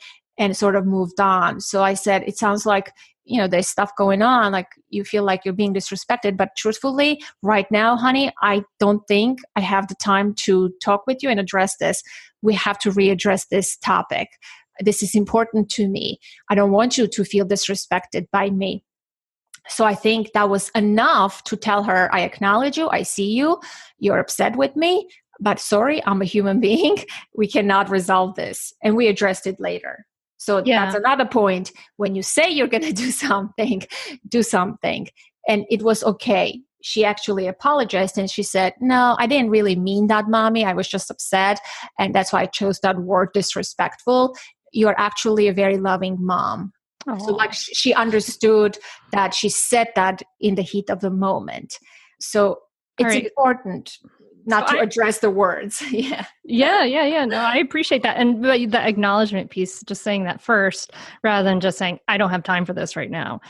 sort of moved on. So I said, it sounds like, there's stuff going on, like you feel like you're being disrespected, but truthfully, right now, honey, I don't think I have the time to talk with you and address this. We have to readdress this topic. This is important to me. I don't want you to feel disrespected by me. So I think that was enough to tell her, I acknowledge you, I see you, you're upset with me, but sorry, I'm a human being. We cannot resolve this. And we addressed it later. So that's another point. When you say you're going to do something, do something. And it was okay. She actually apologized and she said, no, I didn't really mean that, mommy. I was just upset. And that's why I chose that word, disrespectful. You're actually a very loving mom. Aww. So like she understood that she said that in the heat of the moment. So it's important not to address the words. Yeah. No, I appreciate that. And the acknowledgement piece, just saying that first, rather than just saying, I don't have time for this right now,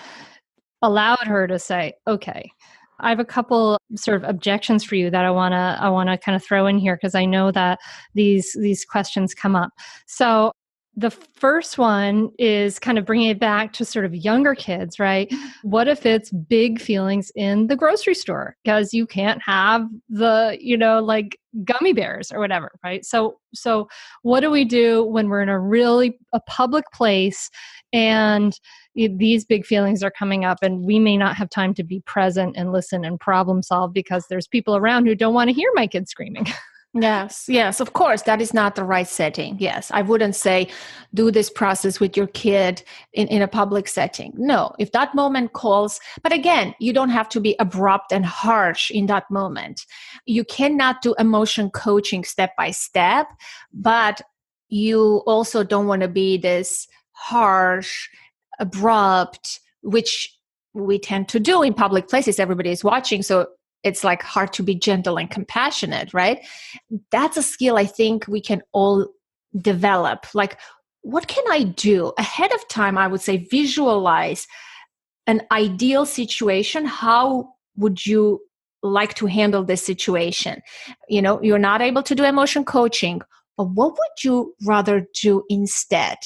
allowed her to say, okay, I have a couple sort of objections for you that I want to kind of throw in here, because I know that these questions come up. So The first one is kind of bringing it back to sort of younger kids, right? What if it's big feelings in the grocery store because you can't have the, like gummy bears or whatever, right? So what do we do when we're in a public place and these big feelings are coming up and we may not have time to be present and listen and problem solve because there's people around who don't want to hear my kids screaming? Yes, of course, that is not the right setting. Yes, I wouldn't say do this process with your kid in a public setting. No, if that moment calls, but again, you don't have to be abrupt and harsh in that moment. You cannot do emotion coaching step by step, but you also don't want to be this harsh, abrupt, which we tend to do in public places. Everybody is watching, so it's like hard to be gentle and compassionate, right? That's a skill I think we can all develop. Like, what can I do ahead of time? I would say visualize an ideal situation. How would you like to handle this situation? You're not able to do emotion coaching, but what would you rather do instead?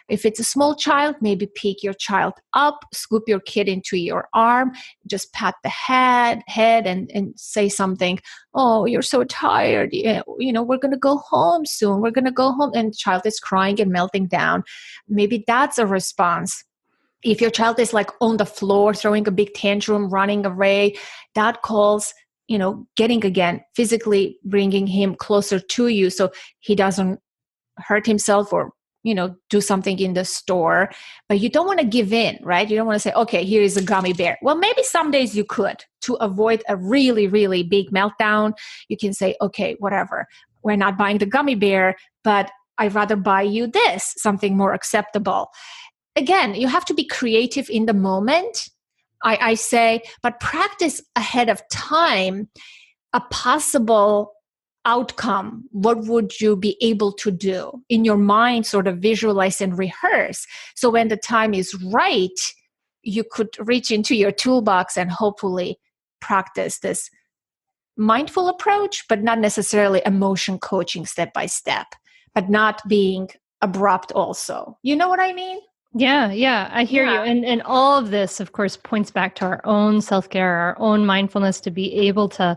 If it's a small child, maybe pick your child up, scoop your kid into your arm, just pat the head and say something. Oh, you're so tired. We're going to go home soon. We're going to go home. And the child is crying and melting down. Maybe that's a response. If your child is like on the floor, throwing a big tantrum, running away, that calls, physically bringing him closer to you so he doesn't hurt himself or, do something in the store. But you don't want to give in, right? You don't want to say, okay, here is a gummy bear. Well, maybe some days you could, to avoid a really, really big meltdown. You can say, okay, whatever. We're not buying the gummy bear, but I'd rather buy you this, something more acceptable. Again, you have to be creative in the moment. I say, but practice ahead of time a possible outcome. What would you be able to do in your mind? Sort of visualize and rehearse. So when the time is right, you could reach into your toolbox and hopefully practice this mindful approach, but not necessarily emotion coaching step by step, but not being abrupt also. You know what I mean? Yeah, I hear you. And all of this, of course, points back to our own self-care, our own mindfulness, to be able to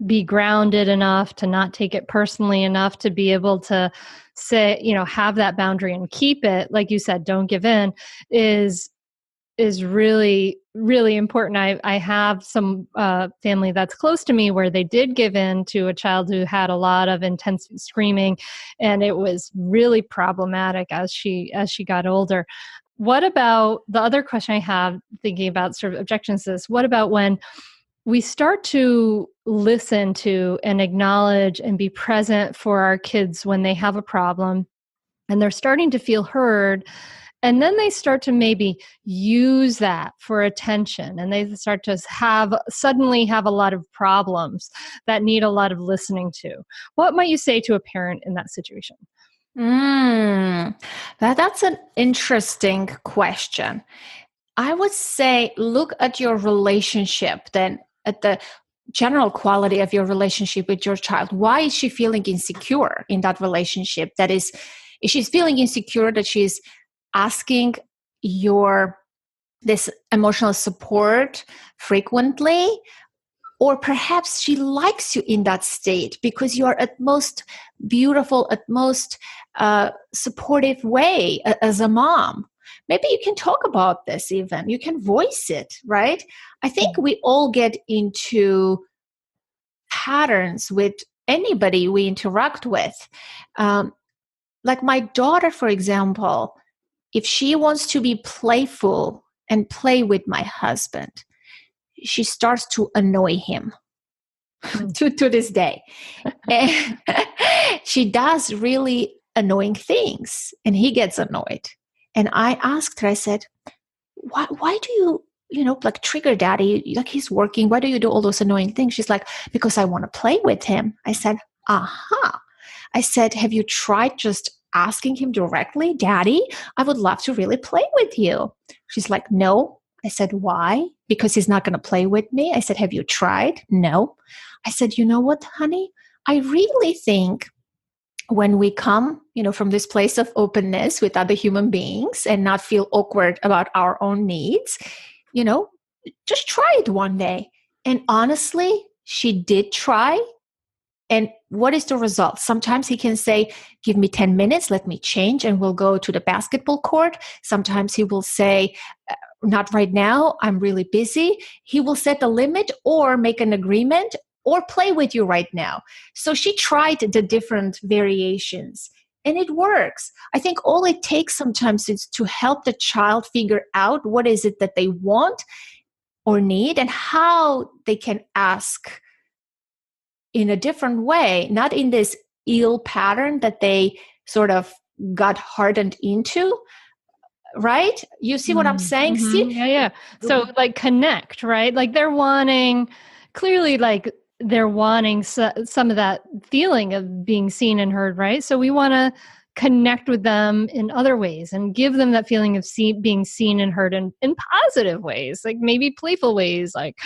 be grounded enough, to not take it personally enough, to be able to say, have that boundary and keep it. Like you said, don't give in is really, really important. I have some family that's close to me where they did give in to a child who had a lot of intense screaming, and it was really problematic as she got older. What about the other question I have, thinking about sort of objections to this? What about when we start to listen to and acknowledge and be present for our kids when they have a problem and they're starting to feel heard? And then they start to maybe use that for attention, and they start to suddenly have a lot of problems that need a lot of listening to. What might you say to a parent in that situation? That's an interesting question. I would say look at your relationship, then at the general quality of your relationship with your child. Why is she feeling insecure in that relationship? That is she feeling insecure that she's asking this emotional support frequently, or perhaps she likes you in that state because you are at most beautiful, at most supportive way as a mom. Maybe you can talk about this even. You can voice it, right? I think we all get into patterns with anybody we interact with. Like my daughter, for example, if she wants to be playful and play with my husband, she starts to annoy him to this day. And she does really annoying things, and he gets annoyed. And I asked her, I said, why do you, like trigger daddy? Like he's working. Why do you do all those annoying things? She's like, because I want to play with him. I said, aha. I said, have you tried just asking him directly, Daddy, I would love to really play with you? She's like, no. I said, why? Because he's not going to play with me. I said, have you tried? No. I said, you know what, honey? I really think when we come, from this place of openness with other human beings and not feel awkward about our own needs, you know, just try it one day. And honestly, she did try. And what is the result? Sometimes he can say, give me 10 minutes, let me change, and we'll go to the basketball court. Sometimes he will say, not right now, I'm really busy. He will set a limit or make an agreement or play with you right now. So she tried the different variations and it works. I think all it takes sometimes is to help the child figure out what is it that they want or need and how they can ask in a different way, not in this ill pattern that they sort of got hardened into, right? You see what I'm saying? Mm-hmm. See? Yeah. So like connect, right? Like they're wanting, clearly like they're wanting some of that feeling of being seen and heard, right? So we want to connect with them in other ways and give them that feeling of being seen and heard in positive ways, like maybe playful ways, like,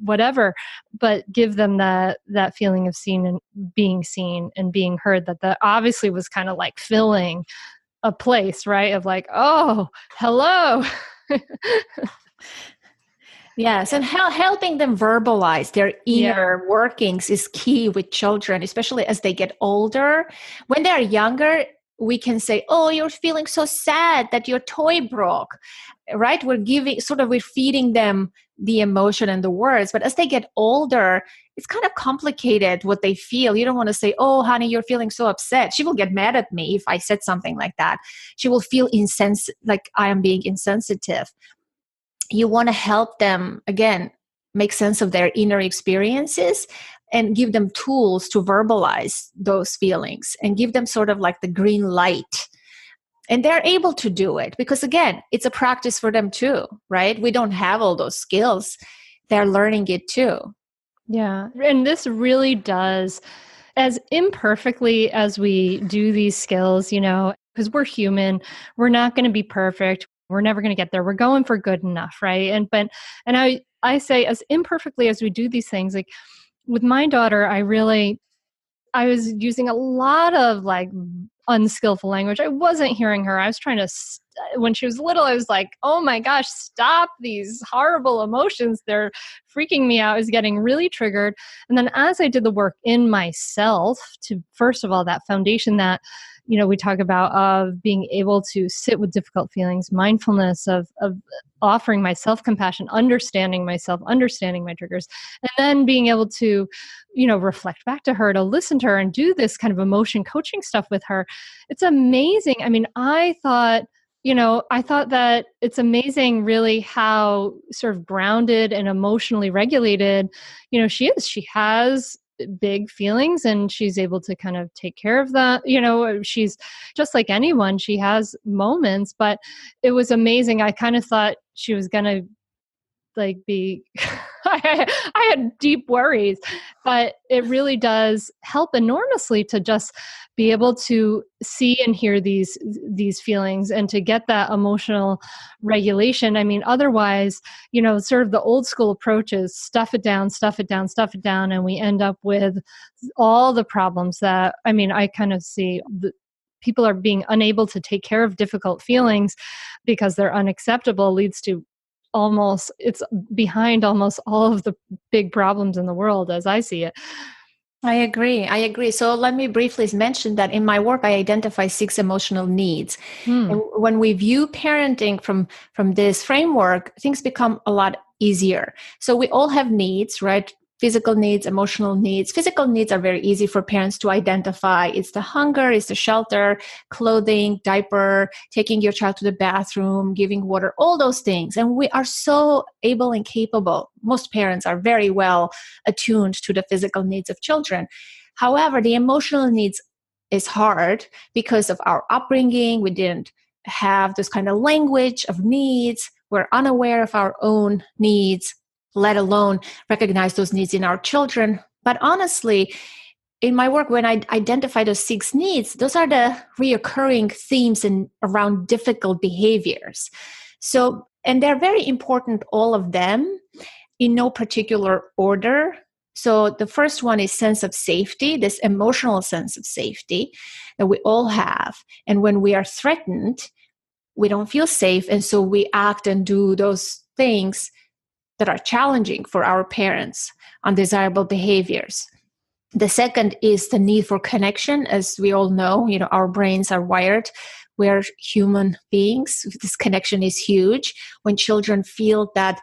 whatever, but give them that feeling of seen and being heard, that obviously was kind of like filling a place, right? Of like, oh, hello. Yes, and helping them verbalize their inner workings is key with children, especially as they get older. When they're younger, we can say, oh, you're feeling so sad that your toy broke, right? We're feeding them the emotion and the words. But as they get older, it's kind of complicated what they feel. You don't want to say, oh, honey, you're feeling so upset. She will get mad at me if I said something like that. She will feel like I am being insensitive. You want to help them, again, make sense of their inner experiences and give them tools to verbalize those feelings and give them sort of like the green light. And they're able to do it because, again, it's a practice for them too, right? We don't have all those skills. They're learning it too. Yeah. And this really does, as imperfectly as we do these skills, because we're human, we're not going to be perfect. We're never going to get there. We're going for good enough, right? And I say, as imperfectly as we do these things, like with my daughter, I was using a lot of like unskillful language. I wasn't hearing her. I was trying to, when she was little, I was like, oh my gosh, stop these horrible emotions. They're freaking me out. I was getting really triggered. And then as I did the work in myself to, first of all, that foundation that, we talk about of being able to sit with difficult feelings, mindfulness of offering myself compassion, understanding myself, understanding my triggers, and then being able to, reflect back to her, to listen to her and do this kind of emotion coaching stuff with her. It's amazing. I mean, I thought that it's amazing really how sort of grounded and emotionally regulated, she is. She has big feelings and she's able to kind of take care of that. She's just like anyone. She has moments, but it was amazing. I kind of thought she was going to like be I had deep worries, but it really does help enormously to just be able to see and hear these feelings and to get that emotional regulation. I mean, otherwise, sort of the old school approach is stuff it down, stuff it down, stuff it down, and we end up with all the problems that, I mean, I kind of see people are being unable to take care of difficult feelings because they're unacceptable, leads to it's behind almost all of the big problems in the world as I see it. I agree. So let me briefly mention that in my work, I identify 6 emotional needs. And when we view parenting from this framework, things become a lot easier. So we all have needs, right? Physical needs, emotional needs. Physical needs are very easy for parents to identify. It's the hunger, it's the shelter, clothing, diaper, taking your child to the bathroom, giving water, all those things. And we are so able and capable. Most parents are very well attuned to the physical needs of children. However, the emotional needs is hard because of our upbringing. We didn't have this kind of language of needs. We're unaware of our own needs, let alone recognize those needs in our children. But honestly, in my work, when I identify those 6 needs, those are the reoccurring themes around difficult behaviors. So, and they're very important, all of them, in no particular order. So the first one is sense of safety, this emotional sense of safety that we all have. And when we are threatened, we don't feel safe. And so we act and do those things that are challenging for our parents, undesirable behaviors. The second is the need for connection. As we all know, our brains are wired. We're human beings. This connection is huge. When children feel that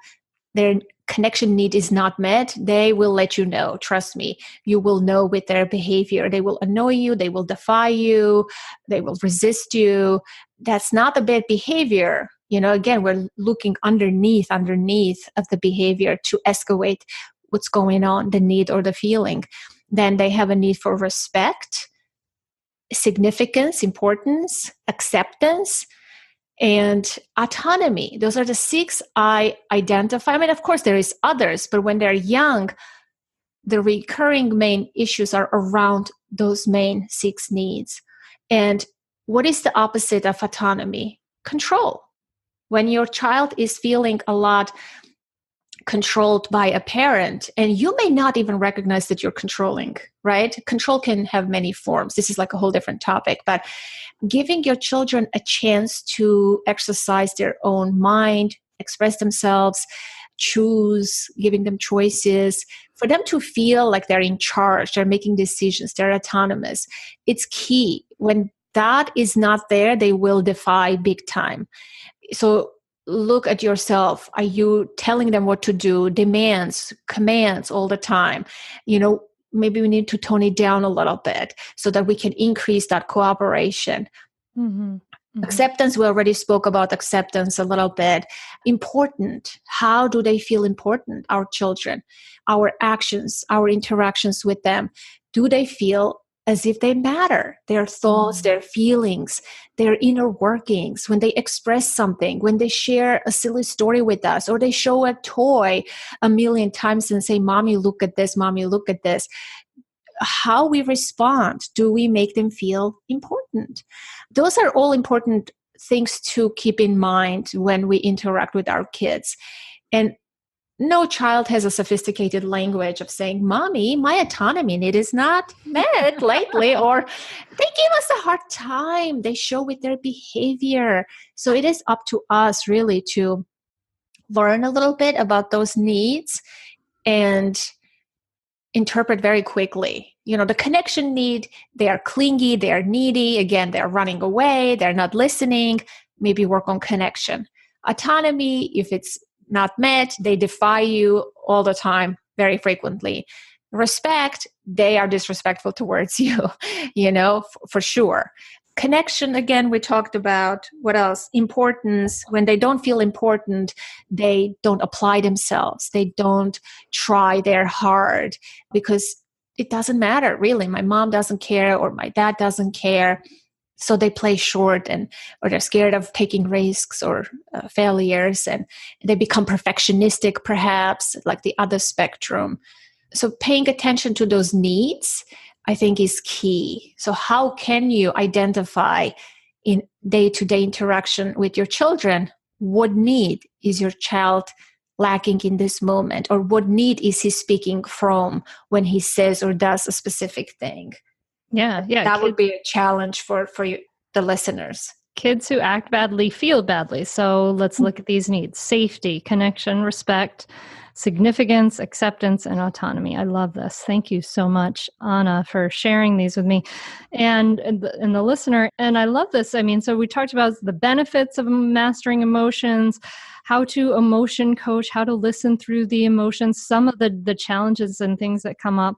their connection need is not met, they will let you know. Trust me, you will know with their behavior. They will annoy you. They will defy you. They will resist you. That's not a bad behavior. Again, we're looking underneath of the behavior to escalate what's going on, the need or the feeling. Then they have a need for respect, significance, importance, acceptance, and autonomy. Those are the 6 I identify. I mean, of course, there is others, but when they're young, the recurring main issues are around those main 6 needs. And what is the opposite of autonomy? Control. When your child is feeling a lot controlled by a parent, and you may not even recognize that you're controlling, right? Control can have many forms. This is like a whole different topic, but giving your children a chance to exercise their own mind, express themselves, choose, giving them choices, for them to feel like they're in charge, they're making decisions, they're autonomous. It's key. When that is not there, they will defy big time. So look at yourself. Are you telling them what to do? Demands, commands all the time? Maybe we need to tone it down a little bit so that we can increase that cooperation. Mm-hmm. Mm-hmm. Acceptance, we already spoke about acceptance a little bit. Important. How do they feel important, our children? Our actions, our interactions with them. Do they feel as if they matter? Their thoughts, their feelings, their inner workings, when they express something, when they share a silly story with us, or they show a toy a million times and say, Mommy, look at this, Mommy, look at this. How we respond, do we make them feel important? Those are all important things to keep in mind when we interact with our kids. And no child has a sophisticated language of saying, Mommy, my autonomy need is not met lately, or they give us a hard time. They show with their behavior. So it is up to us really to learn a little bit about those needs and interpret very quickly. The connection need, they are clingy, they are needy. Again, they're running away, they're not listening. Maybe work on connection. Autonomy, if it's not met, they defy you all the time, very frequently. Respect, they are disrespectful towards you, for sure. Connection, again, we talked about. What else? Importance. When they don't feel important, they don't apply themselves. They don't try their hard because it doesn't matter, really. My mom doesn't care or my dad doesn't care. So they play short or they're scared of taking risks or failures, and they become perfectionistic, perhaps, like the other spectrum. So paying attention to those needs, I think, is key. So how can you identify in day-to-day interaction with your children, what need is your child lacking in this moment, or what need is he speaking from when he says or does a specific thing? Yeah. That would be a challenge for you, the listeners. Kids who act badly feel badly. So let's look at these needs: safety, connection, respect, significance, acceptance, and autonomy. I love this. Thank you so much, Anna, for sharing these with me and the listener. And I love this. I mean, so we talked about the benefits of mastering emotions, how to emotion coach, how to listen through the emotions, some of the challenges and things that come up.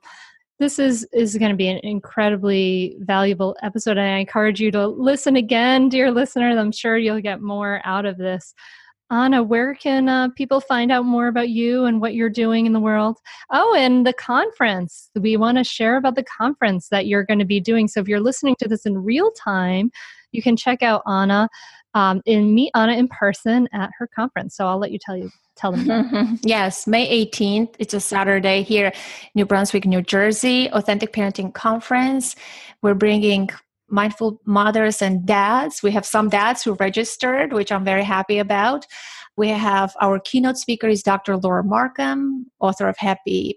This is going to be an incredibly valuable episode, and I encourage you to listen again, dear listener. I'm sure you'll get more out of this. Anna, where can people find out more about you and what you're doing in the world? Oh, and the conference. We want to share about the conference that you're going to be doing. So if you're listening to this in real time, you can check out Anna and meet Anna in person at her conference. So I'll let you tell them that. Yes, May 18th. It's a Saturday here, New Brunswick, New Jersey, Authentic Parenting Conference. We're bringing mindful mothers and dads. We have some dads who registered, which I'm very happy about. We have our keynote speaker is Dr. Laura Markham, author of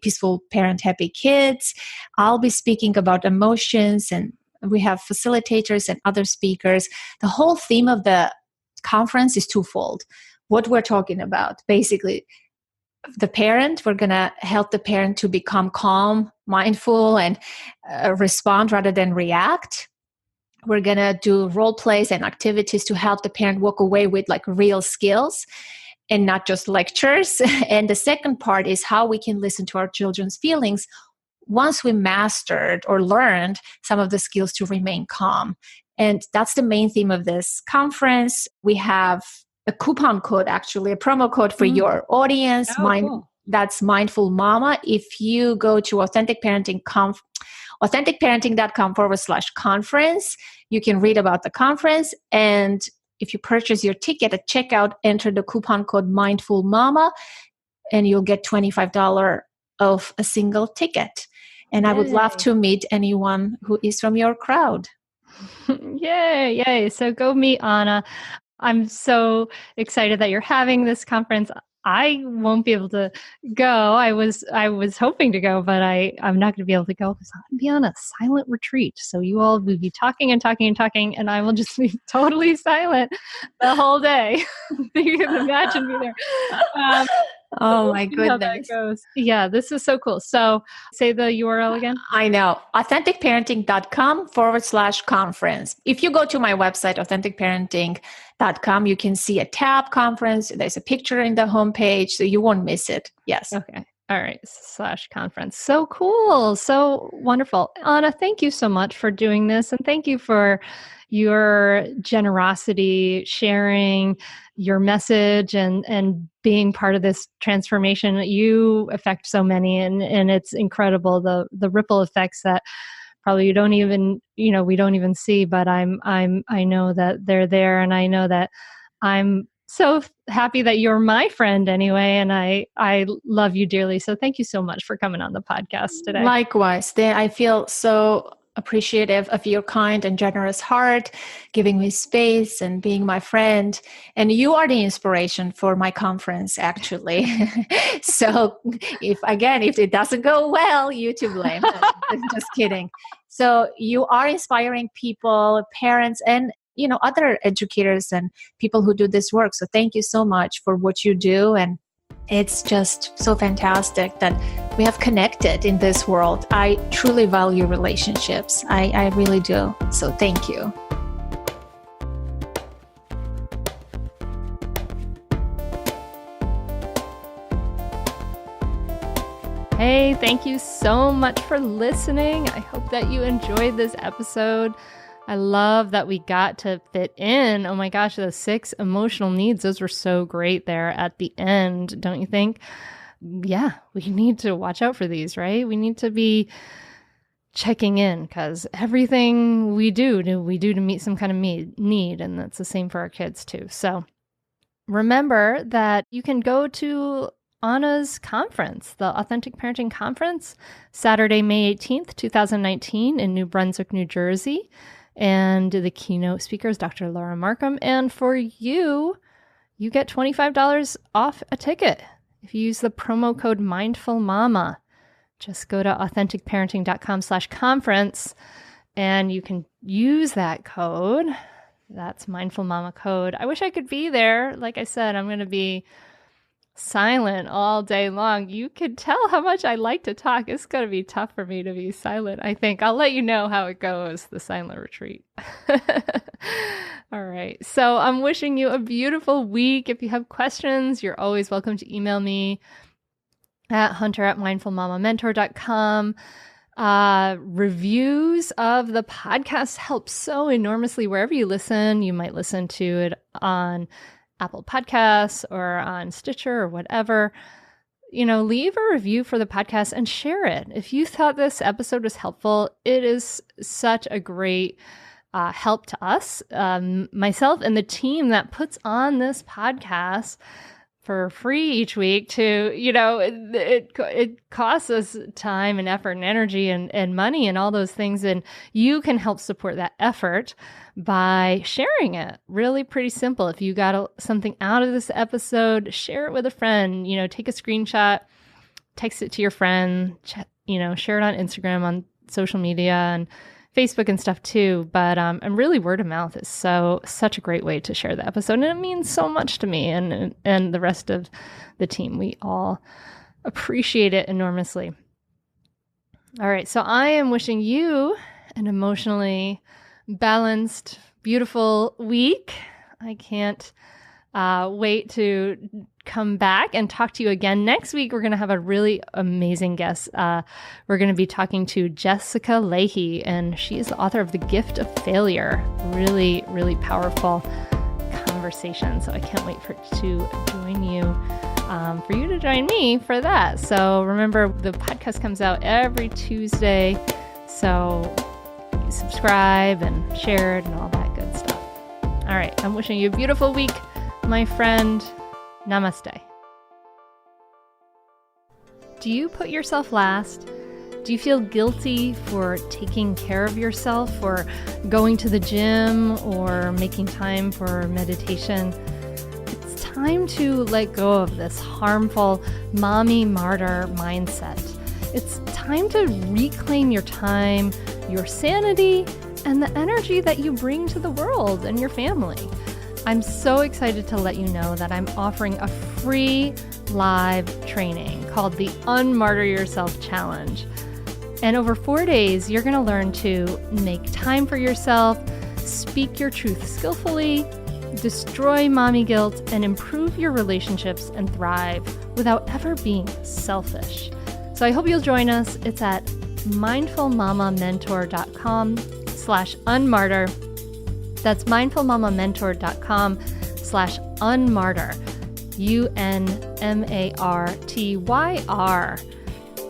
Peaceful Parent, Happy Kids. I'll be speaking about emotions, and we have facilitators and other speakers. The whole theme of the conference is twofold. What we're talking about, basically, the parent, we're going to help the parent to become calm, mindful, and respond rather than react. We're going to do role plays and activities to help the parent walk away with like real skills and not just lectures. And the second part is how we can listen to our children's feelings once we mastered or learned some of the skills to remain calm. And that's the main theme of this conference. We have a coupon code, actually, a promo code for your audience. Cool. That's Mindful Mama. If you go to authenticparenting.com/conference, you can read about the conference. And if you purchase your ticket at checkout, enter the coupon code Mindful Mama, and you'll get $25 off a single ticket. And I would love to meet anyone who is from your crowd. Yay. So go meet Anna. I'm so excited that you're having this conference. I won't be able to go. I was hoping to go, but I'm not going to be able to go because I'm going to be on a silent retreat. So you all will be talking and talking and talking, and I will just be totally silent the whole day. You can imagine me there. Oh my goodness. Yeah, this is so cool. So say the URL again. I know. authenticparenting.com/conference. If you go to my website, authenticparenting.com, you can see a tab conference. There's a picture in the homepage, so you won't miss it. Yes. Okay. All right. /conference. So cool. So wonderful. Anna, thank you so much for doing this. And thank you for your generosity, sharing your message and being part of this transformation. You affect so many, and it's incredible the ripple effects that probably we don't even see, but I know that they're there, and I know that I'm so happy that you're my friend anyway, and I love you dearly. So thank you so much for coming on the podcast today. Likewise, I feel so appreciative of your kind and generous heart, giving me space and being my friend. And you are the inspiration for my conference, actually. So if it doesn't go well, you to blame. Just kidding. So you are inspiring people, parents, and other educators and people who do this work. So thank you so much for what you do. And it's just so fantastic that we have connected in this world. I truly value relationships. I really do. So thank you. Hey, thank you so much for listening. I hope that you enjoyed this episode. I love that we got to fit in, oh my gosh, the 6 emotional needs. Those were so great there at the end, don't you think? Yeah, we need to watch out for these, right? We need to be checking in because everything we do to meet some kind of need, and that's the same for our kids too. So remember that you can go to Anna's conference, the Authentic Parenting Conference, Saturday, May 18th, 2019 in New Brunswick, New Jersey. And the keynote speaker is Dr. Laura Markham. And for you get $25 off a ticket if you use the promo code Mindful Mama. Just go to authenticparenting.com/conference and you can use that code. That's Mindful Mama code. I wish I could be there. Like I said, I'm going to be silent all day long. You can tell how much I like to talk. It's going to be tough for me to be silent, I think. I'll let you know how it goes, the silent retreat. All right. So I'm wishing you a beautiful week. If you have questions, you're always welcome to email me at hunter@mindfulmamamentor.com. Reviews of the podcast help so enormously wherever you listen. You might listen to it on Apple Podcasts or on Stitcher or whatever. Leave a review for the podcast and share it. If you thought this episode was helpful, it is such a great help to us, myself and the team that puts on this podcast. for free each week to, it costs us time and effort and energy and money and all those things. And you can help support that effort by sharing it. Really pretty simple. If you got something out of this episode, share it with a friend, take a screenshot, text it to your friend, share it on Instagram, on social media and Facebook and stuff too. But and really word of mouth is such a great way to share the episode. And it means so much to me and the rest of the team. We all appreciate it enormously. All right. So I am wishing you an emotionally balanced, beautiful week. I can't wait to come back and talk to you again. Next week, we're going to have a really amazing guest. We're going to be talking to Jessica Leahy, and she is the author of The Gift of Failure. Really, really powerful conversation. So I can't wait to join you, for you to join me for that. So remember, the podcast comes out every Tuesday. So subscribe and share it and all that good stuff. All right. I'm wishing you a beautiful week, my friend. Namaste. Do you put yourself last? Do you feel guilty for taking care of yourself, or going to the gym, or making time for meditation? It's time to let go of this harmful mommy martyr mindset. It's time to reclaim your time, your sanity, and the energy that you bring to the world and your family. I'm so excited to let you know that I'm offering a free live training called the Unmartyr Yourself Challenge. And over 4 days, you're going to learn to make time for yourself, speak your truth skillfully, destroy mommy guilt, and improve your relationships and thrive without ever being selfish. So I hope you'll join us. It's at mindfulmamamentor.com/unmartyr. That's mindfulmamamentor.com/unmartyr, UNMARTYR.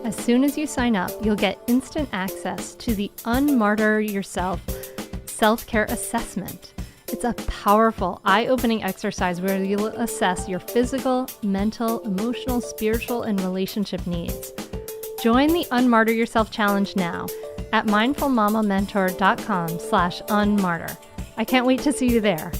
As soon as you sign up, you'll get instant access to the Unmartyr Yourself self-care assessment. It's a powerful, eye-opening exercise where you'll assess your physical, mental, emotional, spiritual, and relationship needs. Join the Unmartyr Yourself Challenge now at mindfulmamamentor.com/unmartyr. I can't wait to see you there.